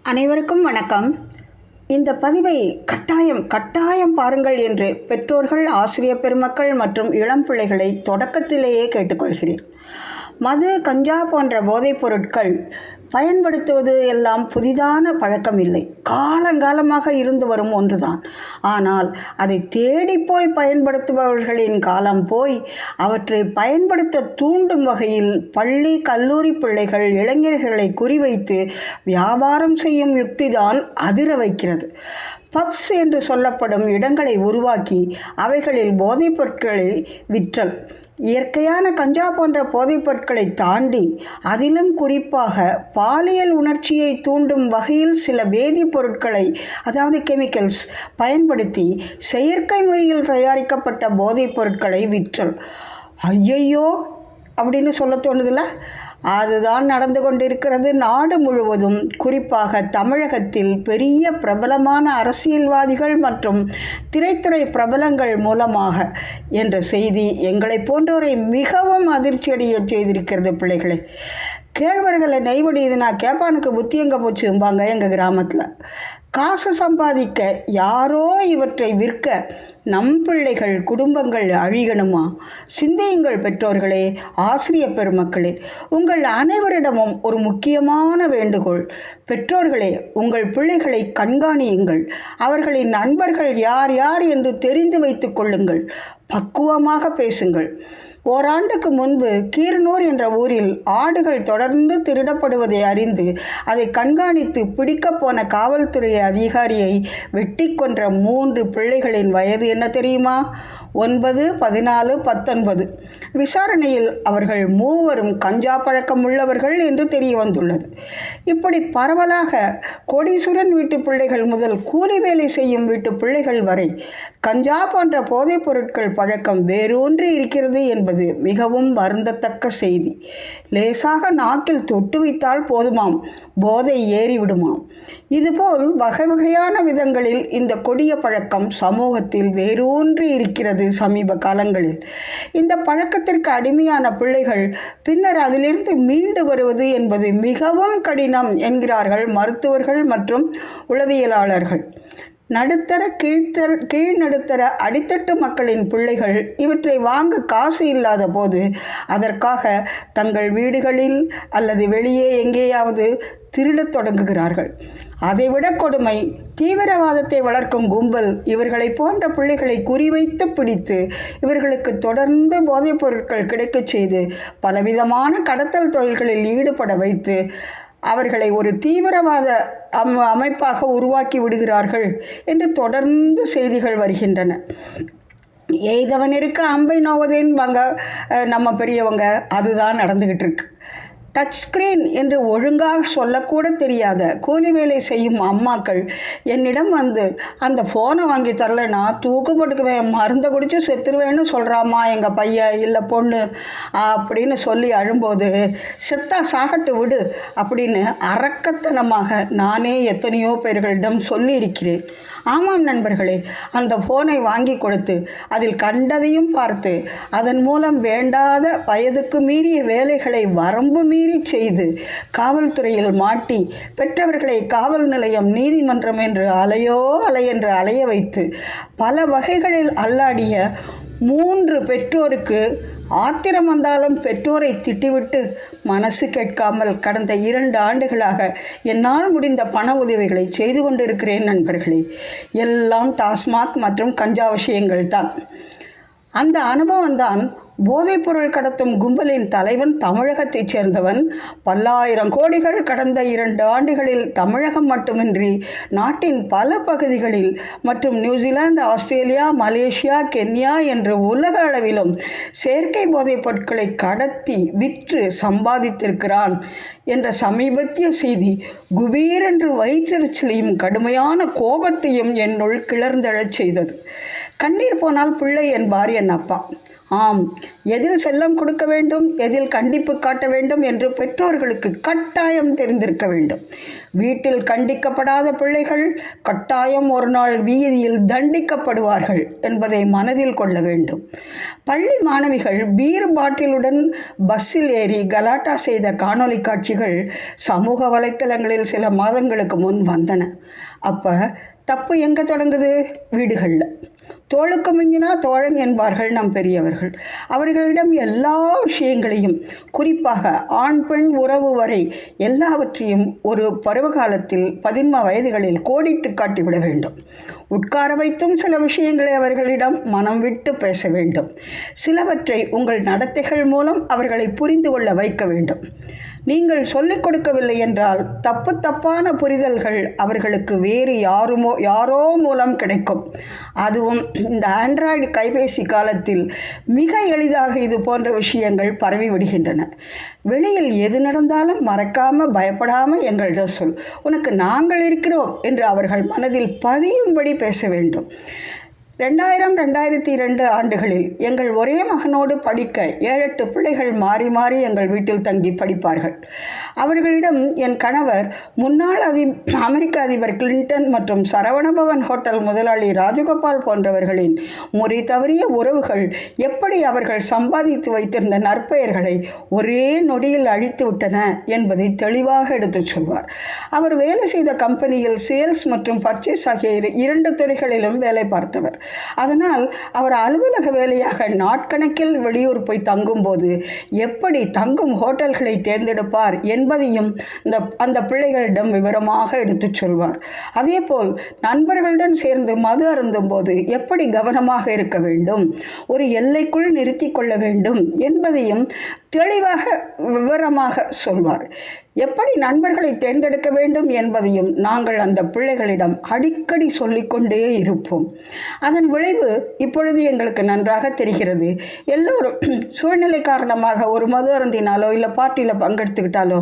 அனைவருக்கும் வணக்கம். இந்த பதிவை கட்டாயம் பாருங்கள் என்று பெற்றோர்கள், ஆசிரியர் பெருமக்கள் மற்றும் இளம் பிள்ளைகளை தொடக்கத்திலேயே கேட்டுக்கொள்கிறேன். மது, கஞ்சா போன்ற போதைப் பொருட்கள் பயன்படுத்துவது எல்லாம் புதிதான பழக்கம் இல்லை, காலங்காலமாக இருந்து வரும் ஒன்றுதான். ஆனால் அதை தேடிப்போய் பயன்படுத்துபவர்களின் காலம் போய் அவற்றை பயன்படுத்த தூண்டும் வகையில் பள்ளி, கல்லூரி பிள்ளைகள், இளைஞர்களை குறிவைத்து வியாபாரம் செய்யும் யுக்திதான் அதிர வைக்கிறது. பப்ஸ் என்று சொல்லப்படும் இடங்களை உருவாக்கி அவைகளில் போதைப் பொருட்களை விற்றல். இயற்கையான கஞ்சா போன்ற போதைப் பொருட்களை தாண்டி அதிலும் குறிப்பாக பாலியல் உணர்ச்சியை தூண்டும் வகையில் சில வேதிப்பொருட்களை, அதாவது கெமிக்கல்ஸ் பயன்படுத்தி செயற்கை முறையில் தயாரிக்கப்பட்ட போதைப் பொருட்களை விற்றல். ஐயையோ அப்படின்னு சொல்ல தோணுதில்ல? அதுதான் நடந்து கொண்டிருக்கிறது நாடு முழுவதும். குறிப்பாக தமிழகத்தில் பெரிய பிரபலமான அரசியல்வாதிகள் மற்றும் திரைத்துறை பிரபலங்கள் மூலமாக என்ற செய்தி எங்களை போன்றோரை மிகவும் அதிர்ச்சியடைய செய்திருக்கிறது. பிள்ளைகளை, கேழ்வரகளை நெய்வடியுதுன்னா கேப்பானுக்கு புத்தி எங்கே போச்சும்பாங்க எங்கள் கிராமத்தில். காசு சம்பாதிக்க யாரோ இவற்றை விற்க நம் பிள்ளைகள், குடும்பங்கள் அழியணுமா? சிந்தியுங்கள் பெற்றோர்களே, ஆசிரியர் பெருமக்களே. உங்கள் அனைவரிடமும் ஒரு முக்கியமான வேண்டுகோள். பெற்றோர்களே, உங்கள் பிள்ளைகளை கண்காணியுங்கள். அவர்களின் நண்பர்கள் யார் யார் என்று தெரிந்து வைத்துக் கொள்ளுங்கள். பக்குவமாக பேசுங்கள். ஓராண்டுக்கு முன்பு கீரனூர் என்ற ஊரில் ஆடுகள் தொடர்ந்து திருடப்படுவதை அறிந்து அதை கண்காணித்து பிடிக்கப் போன காவல்துறை அதிகாரியை வெட்டி கொன்ற 3 பிள்ளைகளின் வயது என்ன தெரியுமா? 9, 14, 19. விசாரணையில் அவர்கள் மூவரும் கஞ்சா பழக்கம் உள்ளவர்கள் என்று தெரிய வந்துள்ளது. இப்படி பரவலாக கோடீஸ்வரன் வீட்டு பிள்ளைகள் முதல் கூலி வேலை செய்யும் வீட்டு பிள்ளைகள் வரை கஞ்சா போன்ற போதைப் பொருட்கள் பழக்கம் வேரூன்றி இருக்கிறது என்பது மிகவும் வருந்தத்தக்க செய்தி. லேசாக நாக்கில் தொட்டு வைத்தால் போதுமாம், போதை ஏறிவிடுமாம். இதுபோல் வகை வகையான விதங்களில் இந்த கொடிய பழக்கம் சமூகத்தில் வேரூன்றி இருக்கிறது. சமீப காலங்களில் இந்த பழக்கத்திற்கு அடிமையான பிள்ளைகள் பின்னர் அதிலிருந்து மீண்டு வருவது என்பது மிகவும் கடினம் என்கிறார்கள் மருத்துவர்கள் மற்றும் உளவியலாளர்கள். நடுத்தர, கீழ்நடுத்தர, அடித்தட்டு மக்களின் பிள்ளைகள் இவற்றை வாங்க காசு இல்லாத போது அதற்காக தங்கள் வீடுகளில் அல்லது வெளியே எங்கேயாவது திருடத் தொடங்குகிறார்கள். அதைவிட கொடுமை, தீவிரவாதத்தை வளர்க்கும் கும்பல் இவர்களை போன்ற பிள்ளைகளை குறிவைத்து பிடித்து இவர்களுக்கு தொடர்ந்து போதைப் பொருட்கள் கிடைக்கச் செய்து பலவிதமான கடத்தல் தொழில்களில் ஈடுபட வைத்து அவர்களை ஒரு தீவிரவாத அமைப்பாக உருவாக்கி விடுகிறார்கள் என்று தொடர்ந்து செய்திகள் வருகின்றன. எய்தவன் இருக்க அம்பை நோவதேன்பாங்க நம்ம பெரியவங்க. அதுதான் நடந்துக்கிட்டு இருக்கு. டச் ஸ்க்ரீன் என்று ஒழுங்காக சொல்லக்கூட தெரியாத கூலி வேலை செய்யும் அம்மாக்கள் என்னிடம் வந்து அந்த ஃபோனை வாங்கி தரலைன்னா தூக்கு போட்டுக்குவேன், மருந்தை குடித்து செத்துருவேன்னு சொல்கிறாம்மா எங்கள் பையன் இல்லை பொண்ணு அப்படின்னு சொல்லி அழும்போது, செத்தா சாகட்டு விடு அப்படின்னு அரக்கத்தனமாக நானே எத்தனையோ பேர்களிடம் சொல்லியிருக்கிறேன். ஆமாம் நண்பர்களே, அந்த ஃபோனை வாங்கி கொடுத்து அதில் கண்டதையும் பார்த்து அதன் மூலம் வேண்டாத வயதுக்கு மீறிய வேலைகளை வரம்பு மீறி செய்து காவல்துறையில் மாட்டி பெற்றவர்களை காவல் நிலையம், நீதிமன்றம் என்று அலையென்று அலைய வைத்து பல வகைகளில் அல்லாடிய 3 பெற்றோருக்கு ஆத்திரம் வந்தாலும் பெற்றோரை திட்டிவிட்டு மனசு கேட்காமல் கடந்த 2 ஆண்டுகளாக என்னால் முடிந்த பண உதவிகளை செய்து கொண்டிருக்கிறேன் நண்பர்களே. எல்லாம் டாஸ்மாக் மற்றும் கஞ்சா விஷயங்கள் தான். அந்த அனுபவம்தான் போதைப்பொருள் கடத்தும் கும்பலின் தலைவன் தமிழகத்தைச் சேர்ந்தவன். பல்லாயிரம் கோடிகள் கடந்த 2 ஆண்டுகளில் தமிழகம் மட்டுமின்றி நாட்டின் பல பகுதிகளில் மற்றும் நியூசிலாந்து, ஆஸ்திரேலியா, மலேசியா, கென்யா என்று உலக அளவிலும் செயற்கை போதைப் பொருட்களை கடத்தி விற்று சம்பாதித்திருக்கிறான் என்ற சமீபத்திய செய்தி குபீரென்று வயிற்றெரிச்சலையும் கடுமையான கோபத்தையும் என்னுள் கிளர்ந்தெழச் செய்தது. கண்ணீர் போனால் பிள்ளை என்பார் என் அப்பா. ஆம், எதில் செல்லம் கொடுக்க வேண்டும், எதில் கண்டிப்பு காட்ட வேண்டும் என்று பெற்றோர்களுக்கு கட்டாயம் தெரிந்திருக்க வேண்டும். வீட்டில் கண்டிக்கப்படாத பிள்ளைகள் கட்டாயம் ஒரு நாள் வீதியில் தண்டிக்கப்படுவார்கள் என்பதை மனதில் கொள்ள வேண்டும். பள்ளி மாணவிகள் பீர் பாட்டிலுடன் பஸ்ஸில் ஏறி கலாட்டா செய்த காணொளி காட்சிகள் சமூக வலைத்தளங்களில் சில மாதங்களுக்கு முன் வந்தன. அப்போ தப்பு எங்கே தொடங்குது? வீடுகளில். தோளுக்கு மிஞ்சினா தோழன் என்பார்கள் நம் பெரியவர்கள். அவர்களிடம் எல்லா விஷயங்களையும், குறிப்பாக ஆண் பெண் உறவு வரை எல்லாவற்றையும் ஒரு பருவகாலத்தில் 13 வயதுகளில் கோடிட்டு காட்டிவிட வேண்டும். உட்கார வைத்தும் சில விஷயங்களை அவர்களிடம் மனம் விட்டு பேச வேண்டும். சிலவற்றை உங்கள் நடத்தைகள் மூலம் அவர்களை புரிந்து கொள்ள வைக்க வேண்டும். நீங்கள் சொல்லிக் கொடுக்கவில்லை என்றால் தப்பான புரிதல்கள் அவர்களுக்கு வேறு யாரோ மூலம் கிடைக்கும். அதுவும் இந்த ஆண்ட்ராய்டு கைபேசி காலத்தில் மிக எளிதாக இது போன்ற விஷயங்கள் பரவி விடுகின்றன. வெளியில் எது நடந்தாலும் மறக்காமல் பயப்படாமல் எங்கள்கிட்ட சொல், உனக்கு நாங்கள் இருக்கிறோம் என்று அவர்கள் மனதில் பதியும்படி பேச வேண்டும். 2000-2002 ஆண்டுகளில் எங்கள் ஒரே மகனோடு படிக்க 7-8 பிள்ளைகள் மாறி மாறி எங்கள் வீட்டில் தங்கி படிப்பார்கள். அவர்களிடம் என் கணவர் முன்னாள் அமெரிக்க அதிபர் கிளின்டன் மற்றும் சரவணபவன் ஹோட்டல் முதலாளி ராஜகோபால் போன்றவர்களின் முறை தவறிய உறவுகள் எப்படி அவர்கள் சம்பாதித்து வைத்திருந்த நற்பெயர்களை ஒரே நொடியில் அழித்து விட்டன என்பதை தெளிவாக எடுத்துச் சொல்வார். அவர் வேலை செய்த கம்பெனியில் சேல்ஸ் மற்றும் பர்ச்சேஸ் ஆகிய 2 துறைகளிலும் வேலை பார்த்தவர். அதனால் அவர் அலுவலக வேலையாக நாட்கணக்கில் வெளியூர் போய் தங்கும்போது எப்படி தங்கும் ஹோட்டல்களை தேர்ந்தெடுப்பார் என்பதையும் அந்த பிள்ளைகளிடம் விவரமாக எடுத்துச் சொல்வார். அதேபோல் நண்பர்களுடன் சேர்ந்து மது அருந்தும் போது எப்படி கவனமாக இருக்க வேண்டும், ஒரு எல்லைக்குள் நிறுத்தி கொள்ள வேண்டும் என்பதையும் தெளிவாக விவரமாக சொல்வார். எப்படி நண்பர்களை தேர்ந்தெடுக்க வேண்டும் என்பதையும் நாங்கள் அந்த பிள்ளைகளிடம் அடிக்கடி சொல்லிக்கொண்டே இருப்போம். அதன் விளைவு இப்பொழுது எங்களுக்கு நன்றாக தெரிகிறது. எல்லோரும் சூழ்நிலை காரணமாக ஒரு மது அருந்தினாலோ இல்லை பார்ட்டியில் பங்கெடுத்துக்கிட்டாலோ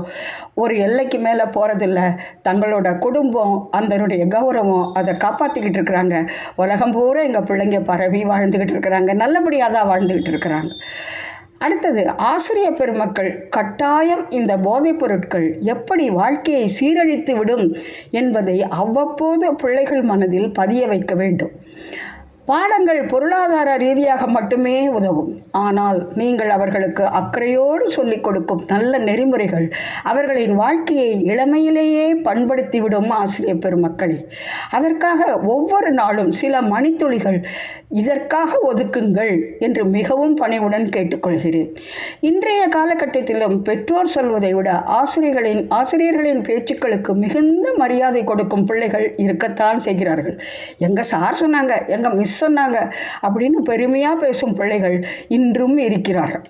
ஒரு எல்லைக்கு மேலே போகிறதில்ல. தங்களோட குடும்பம், அதனுடைய கௌரவம் அதை காப்பாற்றிக்கிட்டு இருக்கிறாங்க. உலகம் பூரா எங்கள் பிள்ளைங்க பரவி வாழ்ந்துக்கிட்டு இருக்கிறாங்க, நல்லபடியாக தான் வாழ்ந்துக்கிட்டு இருக்கிறாங்க. அடுத்தது, ஆசிரியர் பெருமக்கள் கட்டாயம் இந்த போதைப் பொருட்கள் எப்படி வாழ்க்கையை சீரழித்து விடும் என்பதை அவ்வப்போது பிள்ளைகள் மனதில் பதிய வைக்க வேண்டும். பாடங்கள் பொருளாதார ரீதியாக மட்டுமே உதவும். ஆனால் நீங்கள் அவர்களுக்கு அக்கறையோடு சொல்லிக் கொடுக்கும் நல்ல நெறிமுறைகள் அவர்களின் வாழ்க்கையை இளமையிலேயே பண்படுத்திவிடும். ஆசிரியர் பெருமக்களே, அதற்காக ஒவ்வொரு நாளும் சில மணித்துளிகள் இதற்காக ஒதுக்குங்கள் என்று மிகவும் பணிவுடன் கேட்டுக்கொள்கிறேன். இன்றைய காலகட்டத்திலும் பெற்றோர் சொல்வதை விட ஆசிரியர்களின் பேச்சுக்களுக்கு மிகுந்த மரியாதை கொடுக்கும் பிள்ளைகள் இருக்கத்தான் செய்கிறார்கள். எங்கள் சார் சொன்னாங்க, எங்கள் மிஸ் சொன்னாங்க அப்படின்னு பெருமையாக பேசும் பிள்ளைகள் இன்றும் இருக்கிறார்கள்.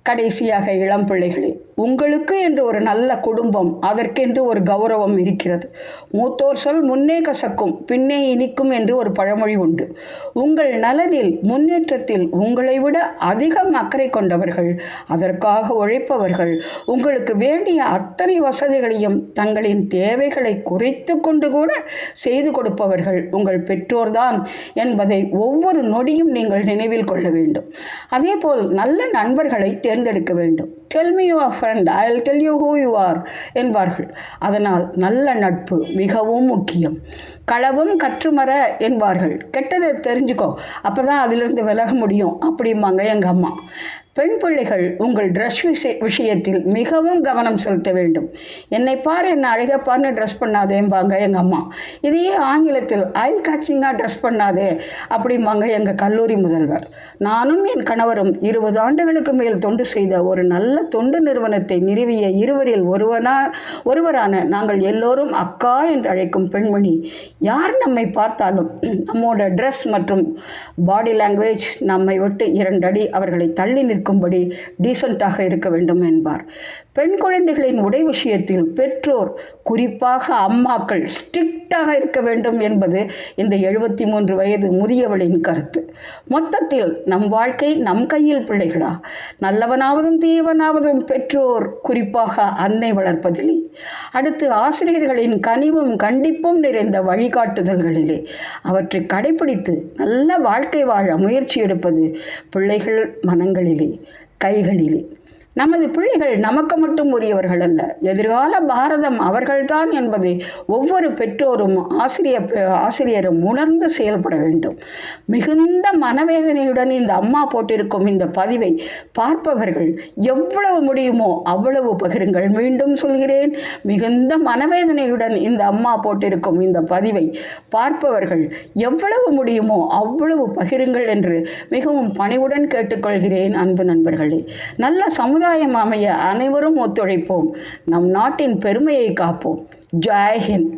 கடைசியாக, இளம் பிள்ளைகளே, உங்களுக்கு என்று ஒரு நல்ல குடும்பம், அதற்கென்று ஒரு கௌரவம் இருக்கிறது. மூத்தோர் சொல் முன்னே கசக்கும் பின்னே இனிக்கும் என்று ஒரு பழமொழி உண்டு. உங்கள் நலனில், முன்னேற்றத்தில் உங்களை விட அதிகம் அக்கறை கொண்டவர்கள், அதற்காக உழைப்பவர்கள், உங்களுக்கு வேண்டிய அத்தனை வசதிகளையும் தங்களின் தேவைகளை குறைத்து கொண்டு கூட செய்து கொடுப்பவர்கள் உங்கள் பெற்றோர்தான் என்பதை ஒவ்வொரு நொடியும் நீங்கள் நினைவில் கொள்ள வேண்டும். அதேபோல் நல்ல நண்பர்களை தேர்ந்தெடுக்க வேண்டும். Tell me your friend, I'll tell you who you are என்பார்கள். அதனால் நல்ல நட்பு மிகவும் முக்கியம். களவும் கற்றுமர என்பார்கள். கெட்டதை தெரிஞ்சுக்கோ, அப்போதான் அதிலிருந்து விலக முடியும் அப்படிம்பாங்க எங்கள் அம்மா. பெண் பிள்ளைகள் உங்கள் ட்ரெஸ் விஷயத்தில் மிகவும் கவனம் செலுத்த வேண்டும். என்னை பார், என்னை அழகப்பார்னு ட்ரெஸ் பண்ணாதேம்பாங்க எங்கள் அம்மா. இதையே ஆங்கிலத்தில் ஐ கேச்சிங்காக ட்ரெஸ் பண்ணாதே அப்படிம்பாங்க எங்கள் கல்லூரி முதல்வர். நானும் என் கணவரும் 20 ஆண்டுகளுக்கு மேல் தொண்டு செய்த ஒரு நல்ல தொண்டு நிறுவனத்தை நிறுவிய இருவரில் ஒருவரான நாங்கள் எல்லோரும் அக்கா என்று அழைக்கும் பெண்மணி யார் நம்மை பார்த்தாலும் நம்மோட ட்ரெஸ் மற்றும் பாடி லாங்குவேஜ் நம்மை விட்டு 2 அடி அவர்களை தள்ளி நிற்கும்படி டீசெண்டாக இருக்க வேண்டும் என்பார். பெண் குழந்தைகளின் உடை விஷயத்தில் பெற்றோர், குறிப்பாக அம்மாக்கள் ஸ்ட்ரிக்டாக இருக்க வேண்டும் என்பது இந்த 73 வயது முதியவளின் கருத்து. மொத்தத்தில் நம் வாழ்க்கை நம் கையில் பிள்ளைகளா? நல்லவனாவதும் தீவனாவதும் பெற்றோர், குறிப்பாக அன்னை வளர்ப்பதில்லை. அடுத்து, ஆசிரியர்களின் கனிவும் கண்டிப்பும் நிறைந்த வழிகாட்டுதல்களிலே அவற்றை கடைபிடித்து நல்ல வாழ்க்கை வாழ முயற்சி எடுப்பது பிள்ளைகள் மனங்களிலே, கைகளிலே. நமது பிள்ளைகள் நமக்கு மட்டும் உரியவர்கள் அல்ல, எதிர்கால பாரதம் அவர்கள்தான் என்பதை ஒவ்வொரு பெற்றோரும் ஆசிரியரும் உணர்ந்து செயல்பட வேண்டும். மிகுந்த மனவேதனையுடன் இந்த அம்மா போட்டிருக்கும் இந்த பதிவை பார்ப்பவர்கள் எவ்வளவு முடியுமோ அவ்வளவு பகிருங்கள். மீண்டும் சொல்கிறேன், மிகுந்த மனவேதனையுடன் இந்த அம்மா போட்டிருக்கும் இந்த பதிவை பார்ப்பவர்கள் எவ்வளவு முடியுமோ அவ்வளவு பகிருங்கள் என்று மிகவும் பணிவுடன் கேட்டுக்கொள்கிறேன். அன்பு நண்பர்களே, நல்ல சமுதாயம் அமைய அனைவரும் ஒத்துழைப்போம். நம் நாட்டின் பெருமையை காப்போம். ஜெய் ஹிந்த்.